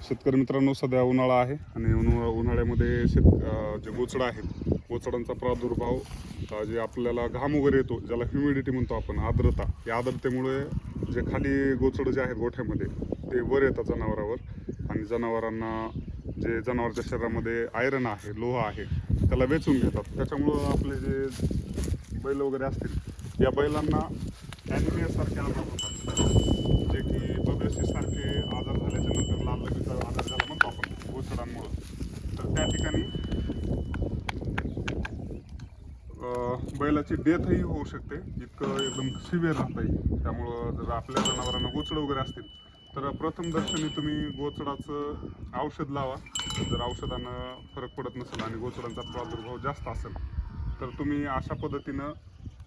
शेतकरी मित्रांनो, सध्या उन्हाळा आहे आणि उन्हाळ्यामध्ये जे गोचडं आहेत, गोचडांचा प्रादुर्भाव जे आपल्याला घाम वगैरे येतो, ज्याला ह्युमिडिटी म्हणतो आपण, आर्द्रता, या आर्द्रतेमुळे जे खाली गोचडं जे आहेत गोठ्यामध्ये ते वर येतात जनावरावर आणि जनावरांना जे जनावरांच्या शरीरामध्ये आयरन आहे, लोह आहे, त्याला वेचून घेतात. त्याच्यामुळं आपले जे बैल वगैरे असतील, या बैलांना ॲनिमियासारखे आजार होतात, जे की बब्रेसिससारखे आजार झाल्याच्या नंतर लाल लगेचा आजार झाला म्हणतो आपण गोचडांमुळं. तर त्या ठिकाणी बैलाची डेथही होऊ शकते, इतकं एकदम सिव्हिअर राहता येईल. त्यामुळं जर आपल्या जनावरांना गोचडं वगैरे असतील तर प्रथमदर्शनी तुम्ही गोचडाचं औषध लावा. जर औषधानं फरक पडत नसेल आणि गोचडांचा प्रादुर्भाव जास्त असेल तर तुम्ही अशा पद्धतीनं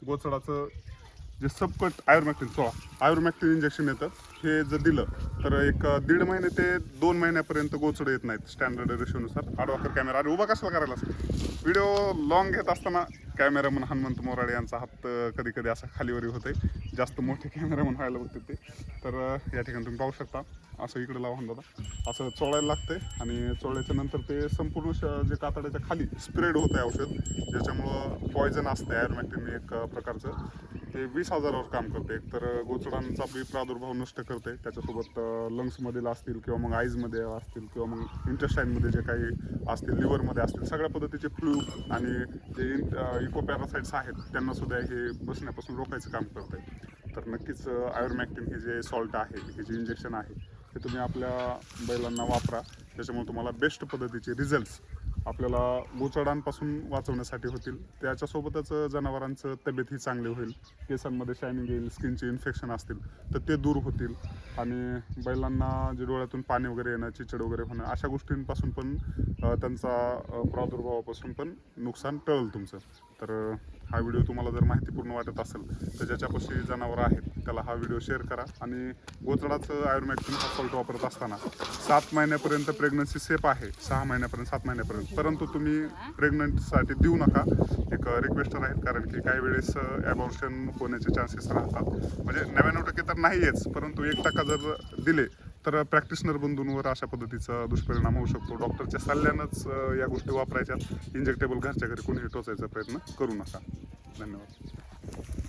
गोचडाचं जे सबकट आयुर्मॅक्टिन इंजेक्शन येतं, हे जर दिलं तर 1.5 महिने ते 2 महिन्यापर्यंत गोचडं येत नाहीत स्टँडर्ड रेशोनुसार. आडवाकर कॅमेरा, अरे उभा कशाला करायला असं? व्हिडिओ लॉंग घेत असताना कॅमेरामन हनुमंत मोराडे यांचा हात कधी कधी असा खालीवरी होते, जास्त मोठे कॅमेरामन व्हायला बघते ते. तर या ठिकाणी तुम्ही पाहू शकता, असं इकडे लावून दादा असं चोळायला लागते आणि चोळल्याच्या नंतर ते संपूर्ण जे कातड्याच्या खाली स्प्रेड होतं आहे औषध, ज्याच्यामुळं पॉयझन असते आयुर्मॅक्टिन एक प्रकारचं. ते 20,000वर काम करते. एकतर गोचडांचा बी प्रादुर्भाव नष्ट करते, त्याच्यासोबत लंग्समधील असतील किंवा मग आईजमध्ये असतील किंवा मग इंटेस्टाईनमध्ये जे काही असतील, लिव्हरमध्ये असतील, सगळ्या पद्धतीचे फ्लू आणि जे इकोपॅरासाइट्स आहेत त्यांनासुद्धा हे बसण्यापासून रोखायचं काम करते. तर नक्कीच आयुर्मॅक्टिन हे जे सॉल्ट आहे, हे जे इंजेक्शन आहे, हे तुम्ही आपल्या बैलांना वापरा. त्याच्यामुळे तुम्हाला बेस्ट पद्धतीचे रिझल्ट्स आपल्याला गोचडांपासून वाचवण्यासाठी होतील. त्याच्यासोबतच जनावरांचं तब्येतही चांगली होईल, केसांमध्ये शायनिंग येईल, स्किनचे इन्फेक्शन असतील तर ते दूर होतील आणि बैलांना जे डोळ्यातून पाणी वगैरे येणं, चिचड वगैरे होणं, अशा गोष्टींपासून पण त्यांचा प्रादुर्भावापासून पण नुकसान टळेल तुमचं. तर हा व्हिडिओ तुम्हाला जर माहितीपूर्ण वाटत असेल तर ज्याच्यापाशी जनावरं आहेत त्याला हा व्हिडिओ शेअर करा. आणि गोचडाचं आयुर्मॅक्टिन हा सॉल्ट वापरत असताना 7 महिन्यापर्यंत प्रेग्नन्सी सेफ आहे, 6 महिन्यापर्यंत 7 महिन्यापर्यंत, परंतु तुम्ही प्रेग्नंटसाठी देऊ नका, एक रिक्वेस्ट राहील. कारण की काही वेळेस ॲबॉर्शन होण्याचे चान्सेस राहतात. म्हणजे 99% तर नाहीच, परंतु 1% जर दिले तर प्रॅक्टिशनर बंधूंवर अशा पद्धतीचा दुष्परिणाम होऊ शकतो. डॉक्टरच्या सल्ल्यानंच या गोष्टी वापरायच्या. इंजेक्टेबल घरच्या घरी कोणीही टोचायचा प्रयत्न करू नका. धन्यवाद.